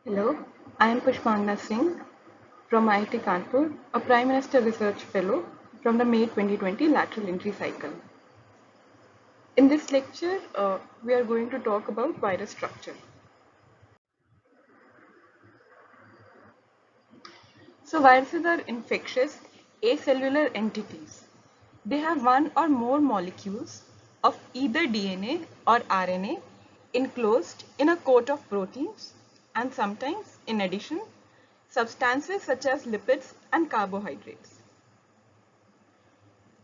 Hello, I am Pushpangna Singh from IIT Kanpur, a Prime Minister Research Fellow from the May 2020 lateral entry cycle. In this lecture, we are going to talk about virus structure. So viruses are infectious acellular entities. They have one or more molecules of either DNA or RNA enclosed in a coat of proteins, and sometimes, in addition, substances such as lipids and carbohydrates.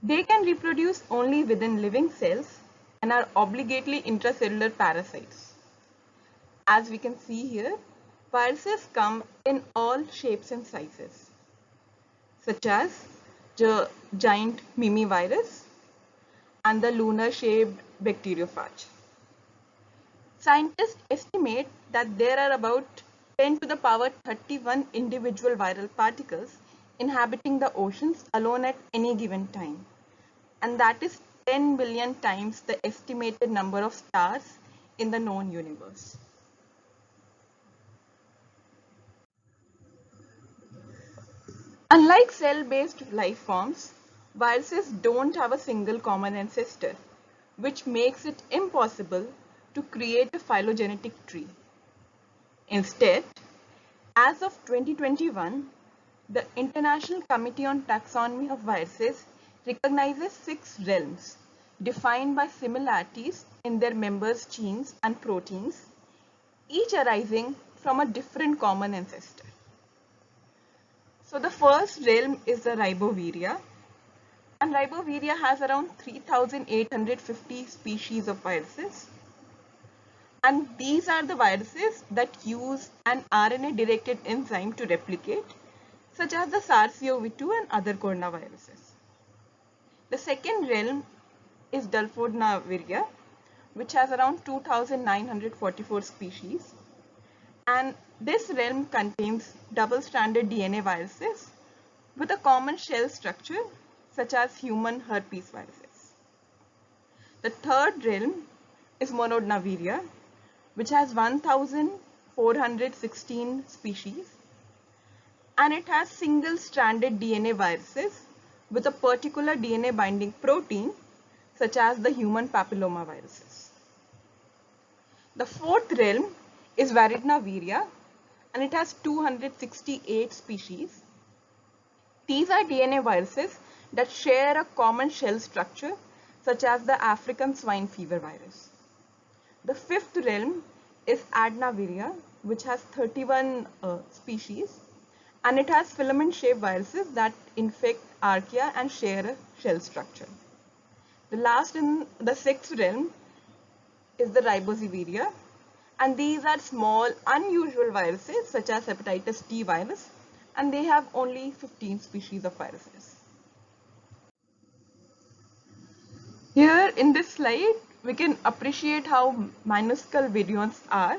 They can reproduce only within living cells and are obligately intracellular parasites. As we can see here, viruses come in all shapes and sizes, such as the giant mimivirus and the lunar-shaped bacteriophage. Scientists estimate that there are about 10 to the power 31 individual viral particles inhabiting the oceans alone at any given time, and that is 10 billion times the estimated number of stars in the known universe. Unlike cell-based life forms, viruses don't have a single common ancestor, which makes it impossible to create a phylogenetic tree. Instead, as of 2021, the International Committee on Taxonomy of Viruses recognizes 6 realms defined by similarities in their members' genes and proteins, each arising from a different common ancestor. So the first realm is the Riboviria, and Riboviria has around 3,850 species of viruses. And these are the viruses that use an RNA-directed enzyme to replicate, such as the SARS-CoV-2 and other coronaviruses. The second realm is Dulfodnaviria, which has around 2,944 species. And this realm contains double-stranded DNA viruses with a common shell structure, such as human herpes viruses. The third realm is Monodnaviria, which has 1,416 species, and it has single-stranded DNA viruses with a particular DNA binding protein, such as the human papilloma viruses. The fourth realm is Varidnaviria, and it has 268 species. These are DNA viruses that share a common shell structure, such as the African swine fever virus. The fifth realm is Adnaviria, which has 31 species, and it has filament-shaped viruses that infect archaea and share a shell structure. The last in the sixth realm is the Ribosiviria, and these are small, unusual viruses such as hepatitis T virus, and they have only 15 species of viruses. Here in this slide, we can appreciate how minuscule virions are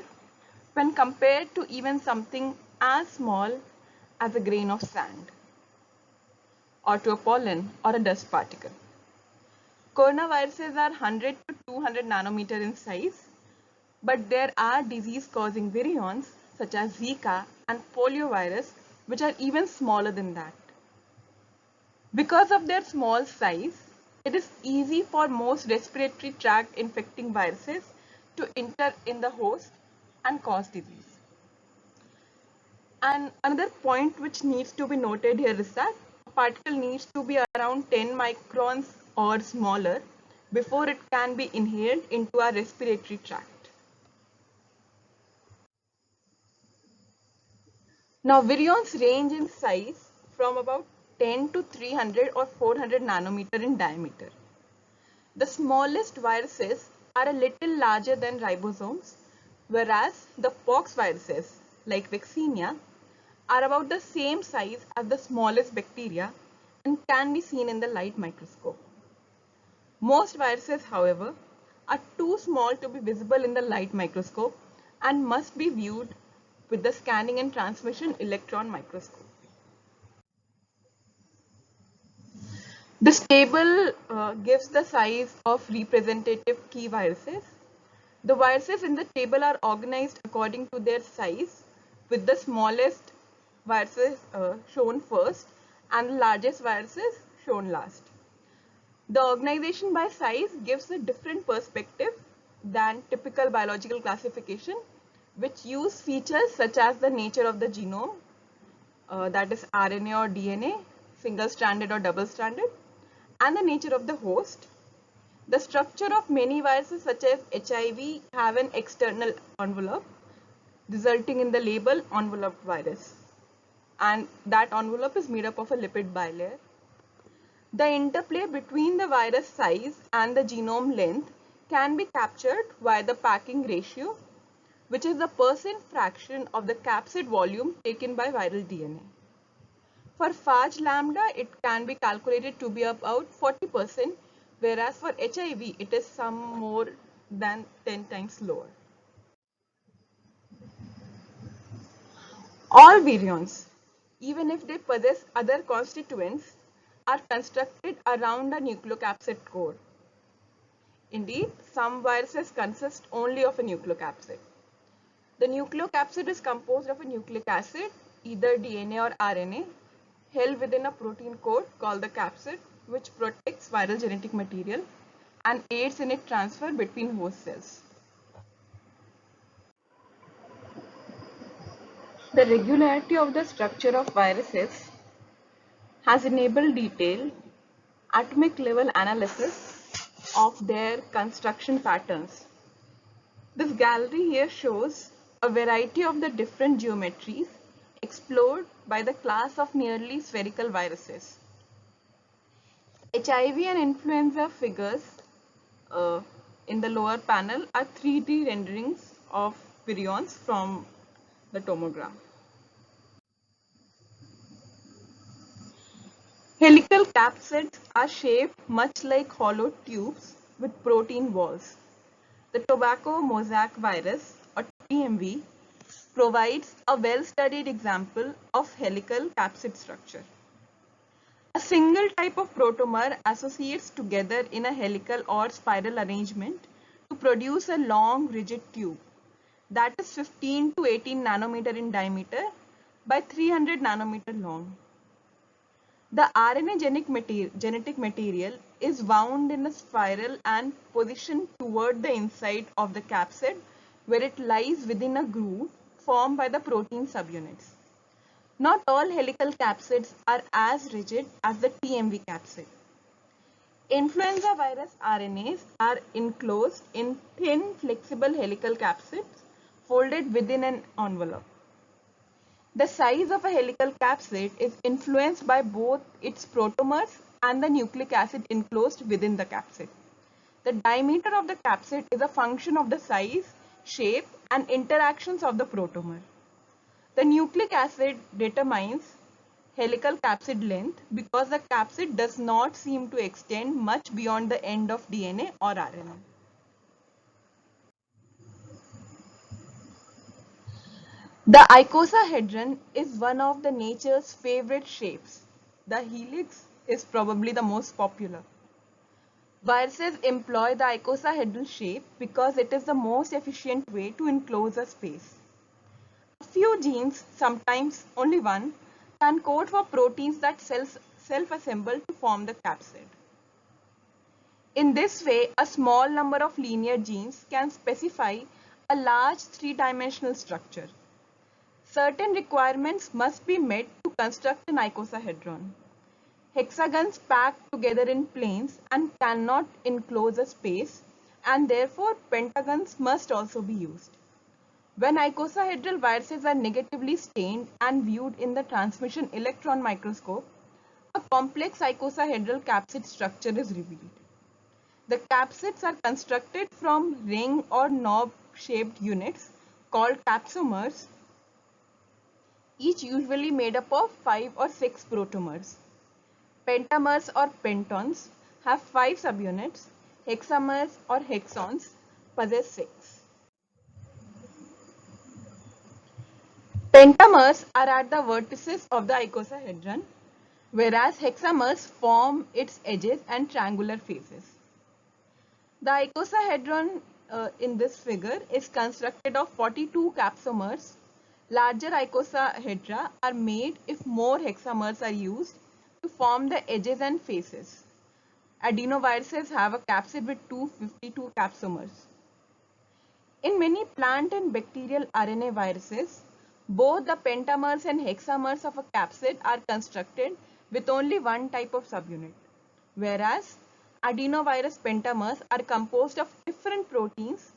when compared to even something as small as a grain of sand, or to a pollen or a dust particle. Coronaviruses are 100 to 200 nanometer in size, but there are disease-causing virions such as Zika and poliovirus, which are even smaller than that. Because of their small size, it is easy for most respiratory tract infecting viruses to enter in the host and cause disease. And another point which needs to be noted here is that a particle needs to be around 10 microns or smaller before it can be inhaled into our respiratory tract. Now, virions range in size from about 10 to 300 or 400 nanometer in diameter. The smallest viruses are a little larger than ribosomes, whereas the pox viruses, like vaccinia, are about the same size as the smallest bacteria and can be seen in the light microscope. Most viruses, however, are too small to be visible in the light microscope and must be viewed with the scanning and transmission electron microscope. This table gives the size of representative key viruses. The viruses in the table are organized according to their size, with the smallest viruses shown first and the largest viruses shown last. The organization by size gives a different perspective than typical biological classification, which use features such as the nature of the genome, that is RNA or DNA, single-stranded or double-stranded, and the nature of the host. The structure of many viruses such as HIV have an external envelope, resulting in the label enveloped virus. And that envelope is made up of a lipid bilayer. The interplay between the virus size and the genome length can be captured via the packing ratio, which is the percent fraction of the capsid volume taken by viral DNA. For Phage lambda, it can be calculated to be about 40%, whereas for HIV, it is some more than 10 times lower. All virions, even if they possess other constituents, are constructed around a nucleocapsid core. Indeed, some viruses consist only of a nucleocapsid. The nucleocapsid is composed of a nucleic acid, either DNA or RNA, held within a protein coat called the capsid, which protects viral genetic material and aids in its transfer between host cells. The regularity of the structure of viruses has enabled detailed atomic level analysis of their construction patterns. This gallery here shows a variety of the different geometries explored by the class of nearly spherical viruses. HIV and influenza figures in the lower panel are 3D renderings of virions from the tomogram. Helical capsids are shaped much like hollow tubes with protein walls. The tobacco mosaic virus, or TMV, provides a well-studied example of helical capsid structure. A single type of protomer associates together in a helical or spiral arrangement to produce a long rigid tube that is 15 to 18 nanometer in diameter by 300 nanometer long. The RNA genetic material is wound in a spiral and positioned toward the inside of the capsid, where it lies within a groove formed by the protein subunits. Not all helical capsids are as rigid as the TMV capsid. Influenza virus RNAs are enclosed in thin, flexible helical capsids folded within an envelope. The size of a helical capsid is influenced by both its protomers and the nucleic acid enclosed within the capsid. The diameter of the capsid is a function of the size, shape, and interactions of the protomer. The nucleic acid determines helical capsid length because the capsid does not seem to extend much beyond the end of DNA or RNA. The icosahedron is one of the nature's favorite shapes. The helix is probably the most popular. Viruses employ the icosahedral shape because it is the most efficient way to enclose a space. A few genes, sometimes only one, can code for proteins that self-assemble to form the capsid. In this way, a small number of linear genes can specify a large three-dimensional structure. Certain requirements must be met to construct an icosahedron. Hexagons pack together in planes and cannot enclose a space, and therefore pentagons must also be used. When icosahedral viruses are negatively stained and viewed in the transmission electron microscope, a complex icosahedral capsid structure is revealed. The capsids are constructed from ring or knob-shaped units called capsomers, each usually made up of 5 or 6 protomers. Pentamers or pentons have 5 subunits. Hexamers or hexons possess 6. Pentamers are at the vertices of the icosahedron, whereas hexamers form its edges and triangular faces. The icosahedron in this figure is constructed of 42 capsomers Larger icosahedra are made if more hexamers are used to form the edges and faces. Adenoviruses have a capsid with 252 capsomers. In many plant and bacterial RNA viruses, both the pentamers and hexamers of a capsid are constructed with only one type of subunit, whereas adenovirus pentamers are composed of different proteins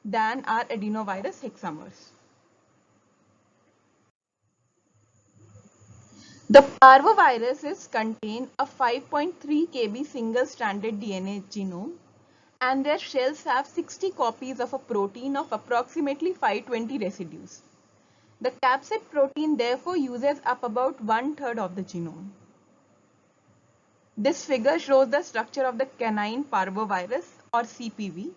than are adenovirus hexamers. The parvoviruses contain a 5.3 kb single-stranded DNA genome, and their shells have 60 copies of a protein of approximately 520 residues. The capsid protein therefore uses up about one-third of the genome. This figure shows the structure of the canine parvovirus or CPV.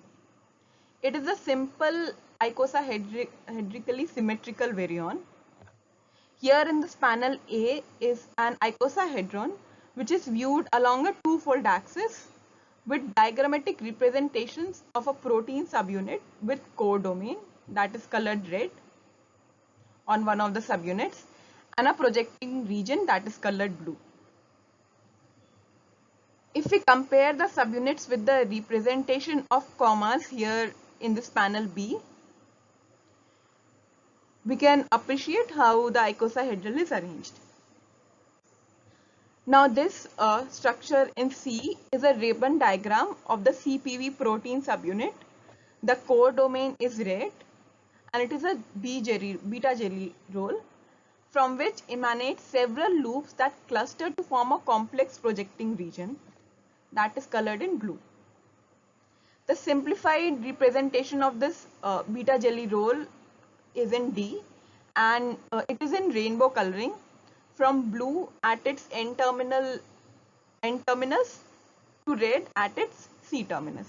It is a simple icosahedrically symmetrical virion. Here in this panel A is an icosahedron which is viewed along a two-fold axis with diagrammatic representations of a protein subunit with codomain, that is colored red, on one of the subunits, and a projecting region, that is colored blue. If we compare the subunits with the representation of commas here in this panel B, we can appreciate how the icosahedral is arranged. Now this structure in C is a ribbon diagram of the CPV protein subunit. The core domain is red and it is a beta jelly roll from which emanate several loops that cluster to form a complex projecting region that is colored in blue. The simplified representation of this beta jelly roll is in D, and it is in rainbow coloring from blue at its N terminus to red at its C terminus.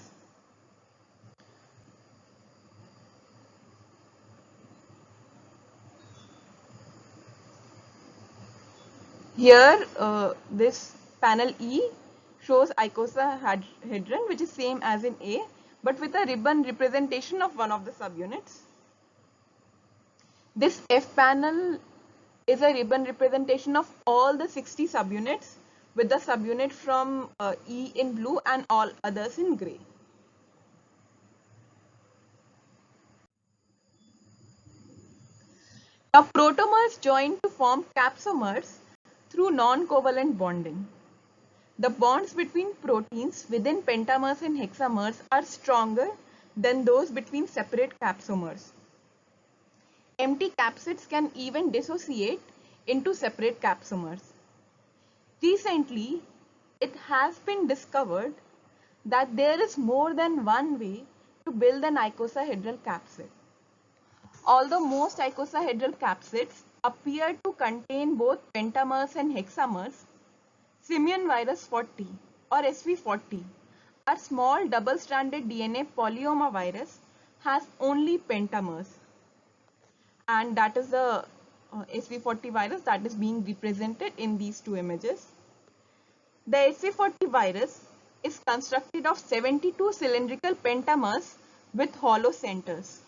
Here this panel E shows icosahedron, which is same as in A but with a ribbon representation of one of the subunits. This F panel is a ribbon representation of all the 60 subunits with the subunit from E in blue and all others in grey. Now protomers join to form capsomers through non-covalent bonding. The bonds between proteins within pentamers and hexamers are stronger than those between separate capsomers. Empty capsids can even dissociate into separate capsomers. Recently, it has been discovered that there is more than one way to build an icosahedral capsid. Although most icosahedral capsids appear to contain both pentamers and hexamers, simian virus 40 or SV40, a small double-stranded DNA polyoma virus, has only pentamers, and that is the SV40 virus that is being represented in these two images. The SV40 virus is constructed of 72 cylindrical pentamers with hollow centers.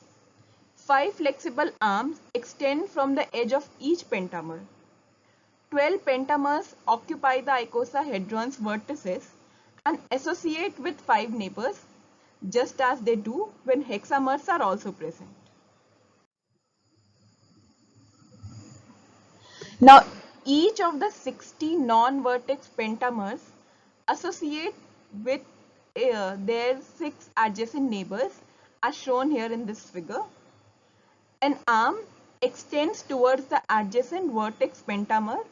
5 flexible arms extend from the edge of each pentamer. 12 pentamers occupy the icosahedron's vertices and associate with 5 neighbors, just as they do when hexamers are also present. Now, each of the 60 non-vertex pentamers associate with their 6 adjacent neighbors, as shown here in this figure. An arm extends towards the adjacent vertex pentamer,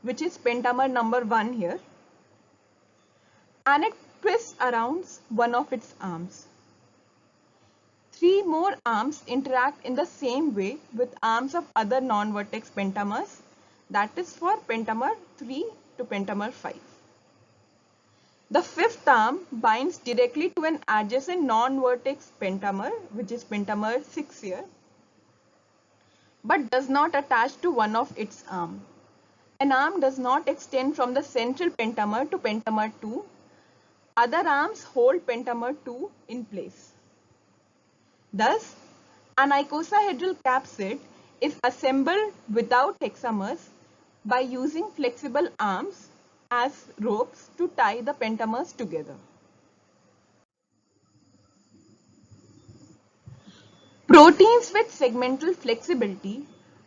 which is pentamer number 1 here, and it twists around one of its arms. 3 more arms interact in the same way with arms of other non-vertex pentamers, that is for pentamer 3 to pentamer 5. The 5th arm binds directly to an adjacent non-vertex pentamer, which is pentamer 6 here, but does not attach to one of its arms. An arm does not extend from the central pentamer to pentamer 2. Other arms hold pentamer 2 in place. Thus, an icosahedral capsid is assembled without hexamers by using flexible arms as ropes to tie the pentamers together. Proteins with segmental flexibility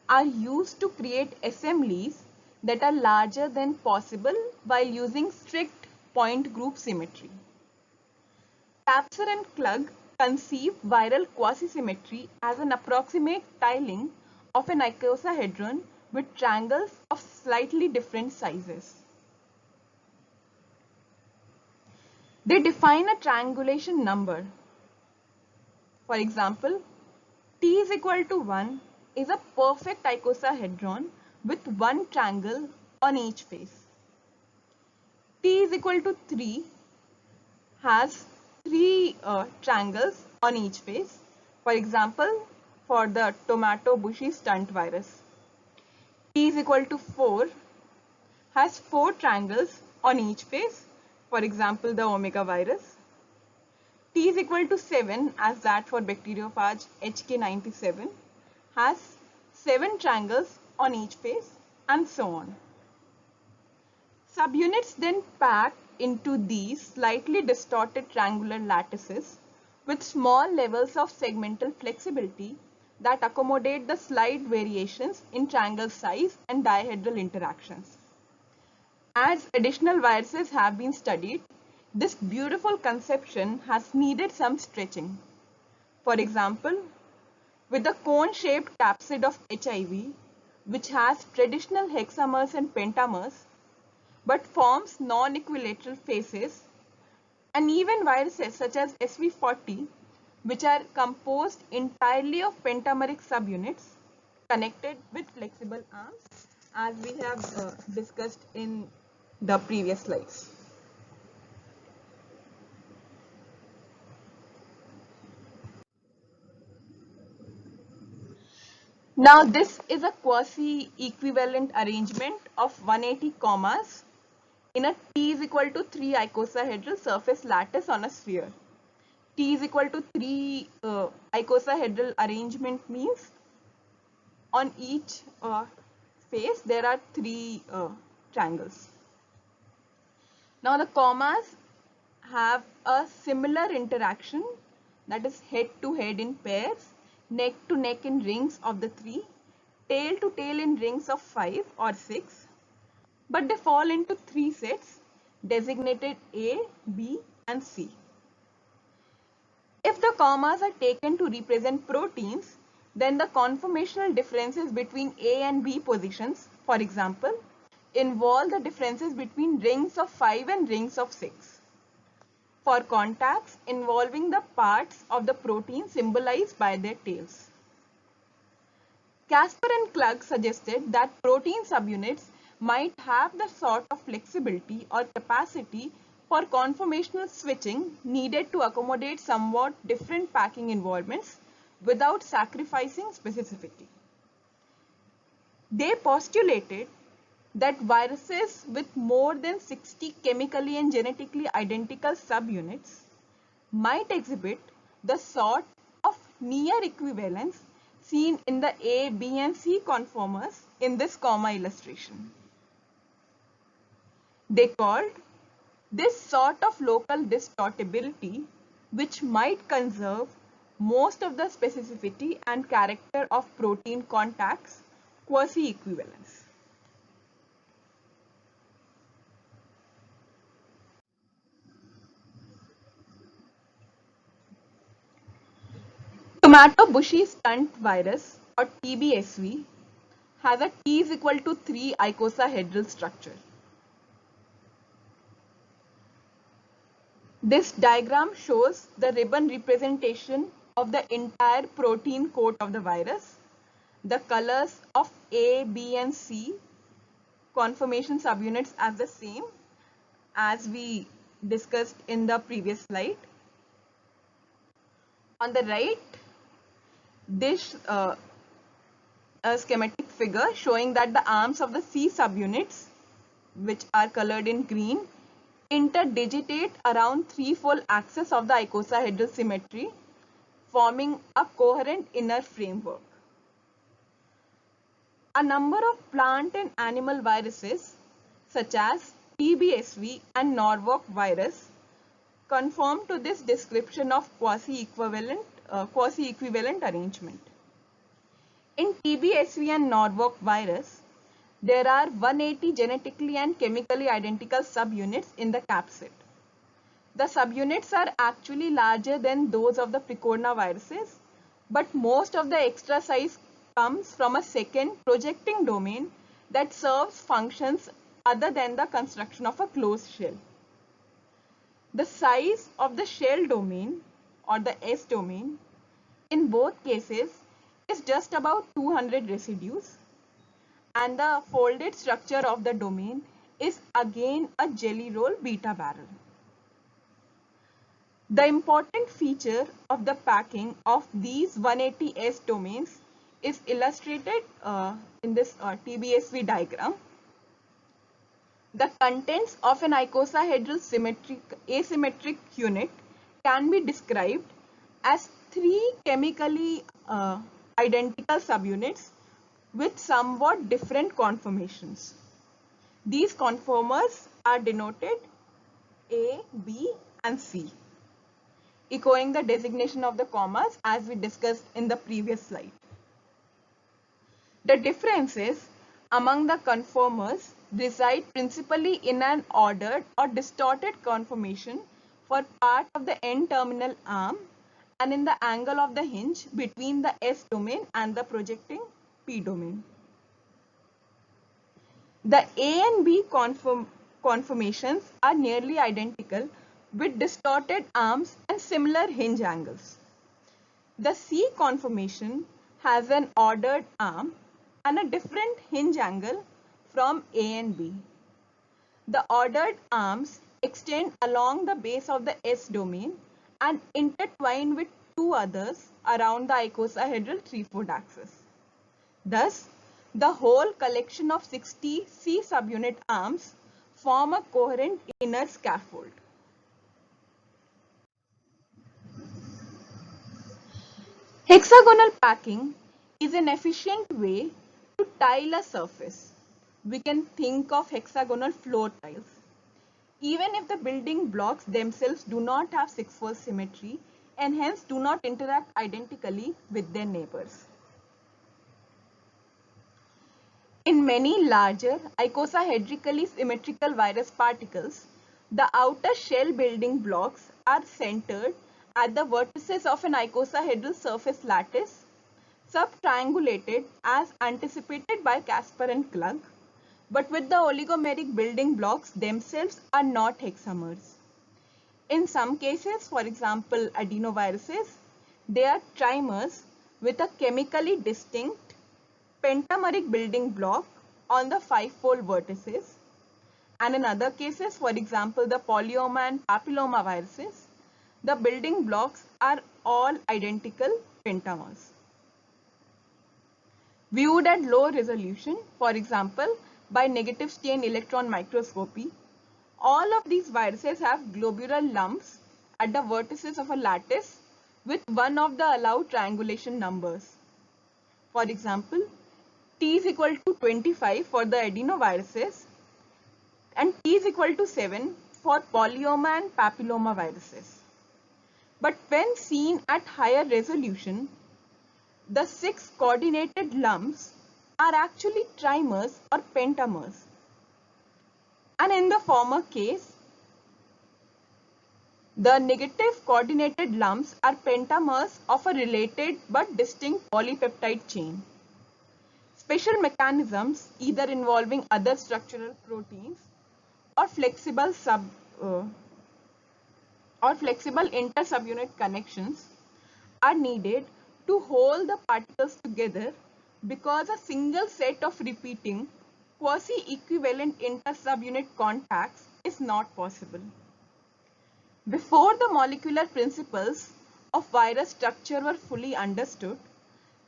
are used to create assemblies that are larger than possible while using strict point group symmetry. Tapser and Klug conceived viral quasi-symmetry as an approximate tiling of an icosahedron with triangles of slightly different sizes. They define a triangulation number. For example, T is equal to 1 is a perfect icosahedron with one triangle on each face. T is equal to 3 has three triangles on each face. For example, for the tomato bushy stunt virus. T is equal to 4 has four triangles on each face. For example, the omega virus. T is equal to 7 as that for bacteriophage HK97 has 7 triangles on each face, and so on. Subunits then pack into these slightly distorted triangular lattices with small levels of segmental flexibility that accommodate the slight variations in triangle size and dihedral interactions. As additional viruses have been studied, this beautiful conception has needed some stretching. For example, with the cone-shaped capsid of HIV, which has traditional hexamers and pentamers, but forms non-equilateral faces, and even viruses such as SV40, which are composed entirely of pentameric subunits connected with flexible arms, as we have discussed in the previous slides. Now this is a quasi-equivalent arrangement of 180 commas in a T is equal to 3 icosahedral surface lattice on a sphere. T is equal to 3 icosahedral arrangement means on each face there are 3 triangles. Now the commas have a similar interaction, that is head to head in pairs, neck to neck in rings of the 3, tail to tail in rings of 5 or 6, but they fall into 3 sets designated A, B and C. If the commas are taken to represent proteins, then the conformational differences between A and B positions, for example, involve the differences between rings of 5 and rings of 6. For contacts involving the parts of the protein symbolized by their tails. Casper and Klug suggested that protein subunits might have the sort of flexibility or capacity for conformational switching needed to accommodate somewhat different packing environments without sacrificing specificity. They postulated that viruses with more than 60 chemically and genetically identical subunits might exhibit the sort of near equivalence seen in the A, B and C conformers in this comma illustration. They called this sort of local distortability, which might conserve most of the specificity and character of protein contacts, quasi-equivalence. Tomato bushy stunt virus or TBSV has a T is equal to 3 icosahedral structure. This diagram shows the ribbon representation of the entire protein coat of the virus. The colors of A, B and C conformation subunits are the same as we discussed in the previous slide. On the right, this a schematic figure showing that the arms of the C subunits, which are colored in green, interdigitate around 3-fold axis of the icosahedral symmetry, forming a coherent inner framework. A number of plant and animal viruses such as TBSV and Norwalk virus conform to this description of quasi-equivalent arrangement. In TBSV and Norwalk virus, there are 180 genetically and chemically identical subunits in the capsid. The subunits are actually larger than those of the precoronaviruses, but most of the extra size comes from a second projecting domain that serves functions other than the construction of a closed shell. The size of the shell domain or the S domain in both cases is just about 200 residues, and the folded structure of the domain is again a jelly roll beta barrel. The important feature of the packing of these 180 S domains is illustrated in this TBSV diagram. The contents of an icosahedral asymmetric unit can be described as 3 chemically identical subunits with somewhat different conformations. These conformers are denoted A, B, and C, echoing the designation of the commas as we discussed in the previous slide. The differences among the conformers reside principally in an ordered or distorted conformation for part of the N-terminal arm and in the angle of the hinge between the S domain and the projecting P domain. The A and B conformations are nearly identical with distorted arms and similar hinge angles. The C conformation has an ordered arm and a different hinge angle from A and B. The ordered arms extend along the base of the S domain and intertwine with 2 others around the icosahedral 3-4 axis. Thus, the whole collection of 60 C subunit arms form a coherent inner scaffold. Hexagonal packing is an efficient way to tile a surface. We can think of hexagonal floor tiles. Even if the building blocks themselves do not have 6-4 symmetry and hence do not interact identically with their neighbors. In many larger icosahedrically symmetrical virus particles, the outer shell building blocks are centered at the vertices of an icosahedral surface lattice, subtriangulated as anticipated by Casper and Klug, but with the oligomeric building blocks themselves are not hexamers. In some cases, for example adenoviruses, they are trimers with a chemically distinct pentameric building block on the 5-fold vertices, and in other cases, for example the polyoma and papilloma viruses, the building blocks are all identical pentamers. Viewed at low resolution, for example by negative stain electron microscopy, all of these viruses have globular lumps at the vertices of a lattice with one of the allowed triangulation numbers. For example, T is equal to 25 for the adenoviruses and T is equal to 7 for polyoma and papilloma viruses. But when seen at higher resolution, the 6 coordinated lumps are actually trimers or pentamers. And in the former case, the negative coordinated lumps are pentamers of a related but distinct polypeptide chain. Special mechanisms, either involving other structural proteins or flexible inter-subunit connections, are needed to hold the particles together because a single set of repeating quasi-equivalent inter-subunit contacts is not possible. Before the molecular principles of virus structure were fully understood,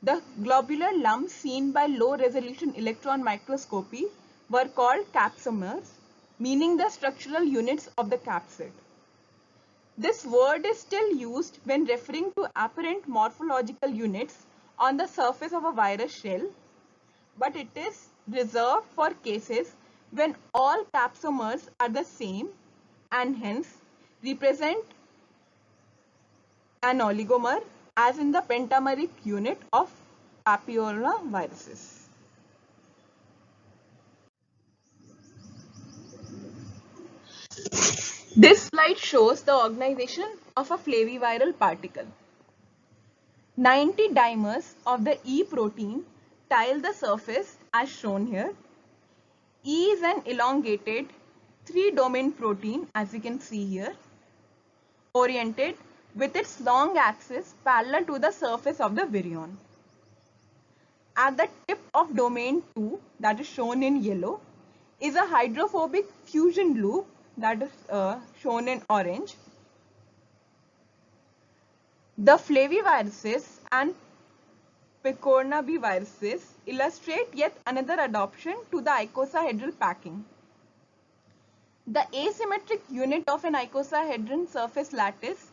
the globular lumps seen by low-resolution electron microscopy were called capsomers, meaning the structural units of the capsid. This word is still used when referring to apparent morphological units on the surface of a virus shell, but it is reserved for cases when all capsomers are the same and hence represent an oligomer, as in the pentameric unit of papillomaviruses. This slide shows the organization of a flaviviral particle. 90 dimers of the E protein tile the surface as shown here. E is an elongated 3-domain protein, as you can see here, oriented with its long axis parallel to the surface of the virion. At the tip of domain 2, that is shown in yellow, is a hydrophobic fusion loop, that is shown in orange. The flaviviruses and picornaviruses illustrate yet another adoption to the icosahedral packing. The asymmetric unit of an icosahedron surface lattice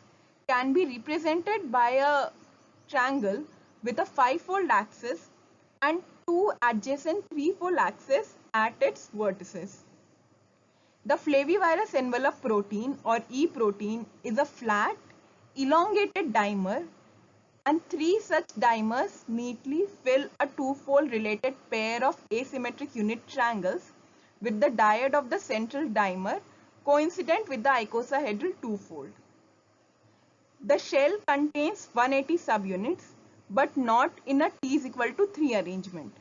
can be represented by a triangle with a 5-fold axis and 2 adjacent 3-fold axes at its vertices. The flavivirus envelope protein or E protein is a flat, elongated dimer, and 3 such dimers neatly fill a 2-fold related pair of asymmetric unit triangles with the dyad of the central dimer coincident with the icosahedral 2-fold. The shell contains 180 subunits but not in a T is equal to 3 arrangement.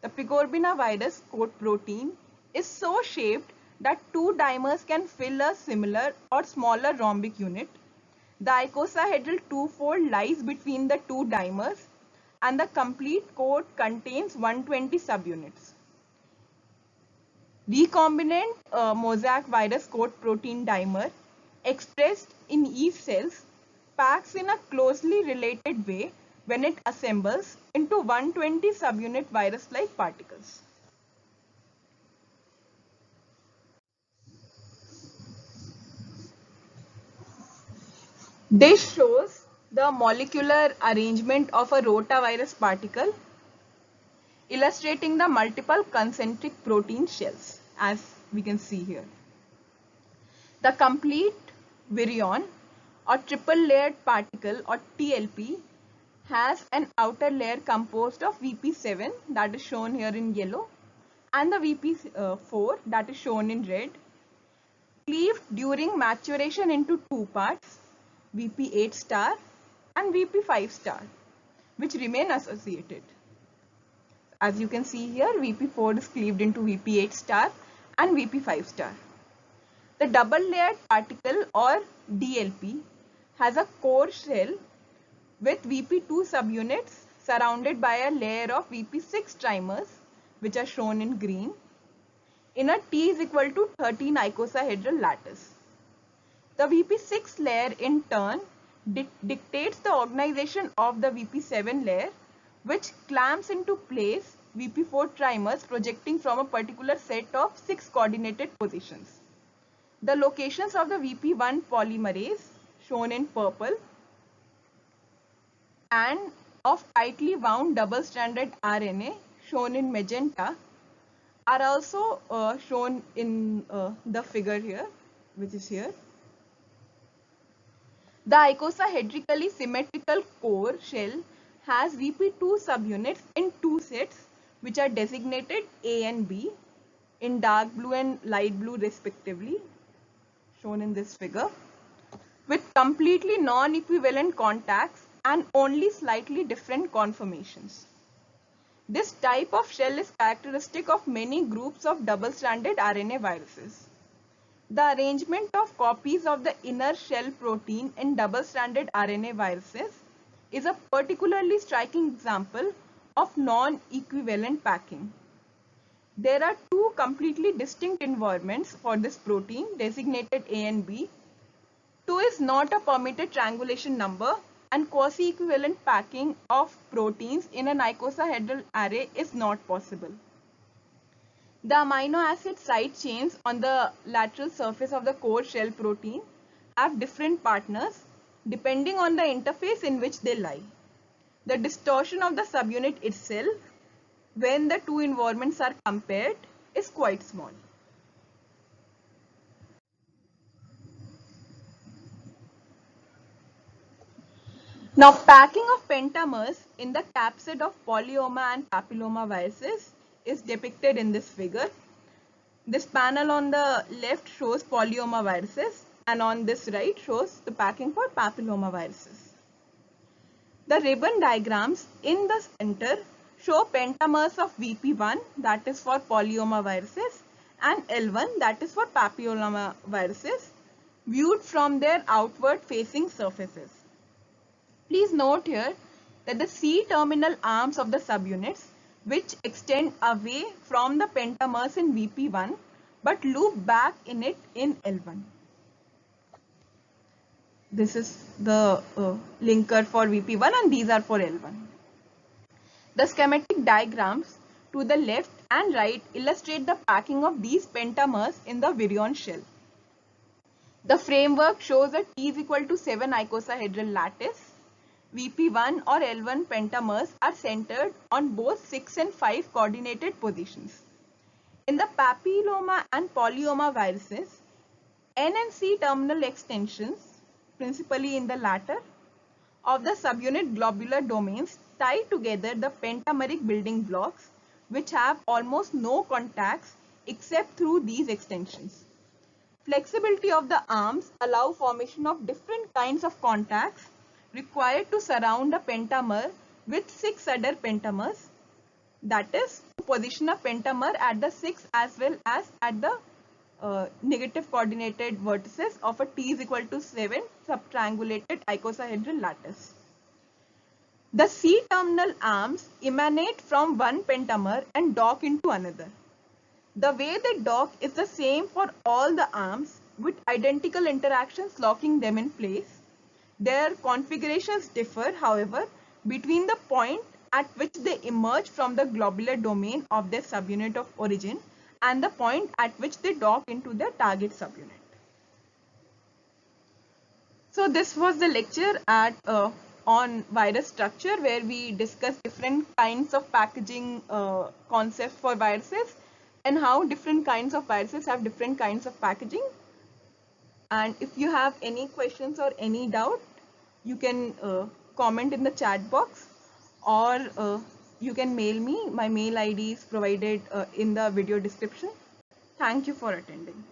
The picornavirus coat protein is so shaped that 2 dimers can fill a similar or smaller rhombic unit. The icosahedral 2-fold lies between the 2 dimers and the complete coat contains 120 subunits. Recombinant mosaic virus coat protein dimer expressed in yeast cells packs in a closely related way when it assembles into 120 subunit virus-like particles. This shows the molecular arrangement of a rotavirus particle, illustrating the multiple concentric protein shells, as we can see here. The complete virion or triple layered particle or TLP has an outer layer composed of VP7, that is shown here in yellow, and the VP4, that is shown in red, cleaved during maturation into 2 parts, VP8 star and VP5 star, which remain associated. As you can see here, VP4 is cleaved into VP8 star and VP5 star. The double layered particle or DLP has a core shell with VP2 subunits surrounded by a layer of VP6 trimers, which are shown in green, in a T is equal to 13 icosahedral lattice. The VP6 layer in turn dictates the organization of the VP7 layer, which clamps into place VP4 trimers projecting from a particular set of 6 coordinated positions. The locations of the VP1 polymerase, shown in purple, and of tightly wound double-stranded RNA, shown in magenta, are also shown in the figure here, which is here. The icosahedrically symmetrical core shell has VP2 subunits in 2 sets, which are designated A and B in dark blue and light blue respectively, shown in this figure, with completely non-equivalent contacts and only slightly different conformations. This type of shell is characteristic of many groups of double-stranded RNA viruses. The arrangement of copies of the inner shell protein in double-stranded RNA viruses is a particularly striking example of non-equivalent packing. There are 2 completely distinct environments for this protein designated A and B. 2 is not a permitted triangulation number, and quasi-equivalent packing of proteins in an icosahedral array is not possible. The amino acid side chains on the lateral surface of the core shell protein have different partners depending on the interface in which they lie. The distortion of the subunit itself when the two environments are compared is quite small. Now, packing of pentamers in the capsid of polyoma and papilloma viruses is depicted in this figure. This panel on the left shows polyoma viruses and on this right shows the packing for papilloma viruses. The ribbon diagrams in the center show pentamers of VP1, that is for polyoma viruses, and L1, that is for papilloma viruses, viewed from their outward facing surfaces. Please note here that the C-terminal arms of the subunits, which extend away from the pentamers in VP1 but loop back in it in L1. This is the linker for VP1 and these are for L1. The schematic diagrams to the left and right illustrate the packing of these pentamers in the virion shell. The framework shows a T is equal to 7 icosahedral lattice. VP1 or L1 pentamers are centered on both 6 and 5 coordinated positions. In the papilloma and polyoma viruses, N and C terminal extensions, principally in the latter, of the subunit globular domains tie together the pentameric building blocks, which have almost no contacts except through these extensions. Flexibility of the arms allow formation of different kinds of contacts required to surround a pentamer with 6 other pentamers, that is, to position a pentamer at the 6 as well as at the negative coordinated vertices of a T is equal to 7 subtriangulated icosahedral lattice. The C-terminal arms emanate from one pentamer and dock into another. The way they dock is the same for all the arms with identical interactions locking them in place. Their configurations differ, however, between the point at which they emerge from the globular domain of their subunit of origin and the point at which they dock into their target subunit. So this was the lecture on virus structure, where we discussed different kinds of packaging concepts for viruses and how different kinds of viruses have different kinds of packaging. And if you have any questions or any doubt, you can comment in the chat box, or you can mail me. My mail ID is provided in the video description. Thank you for attending.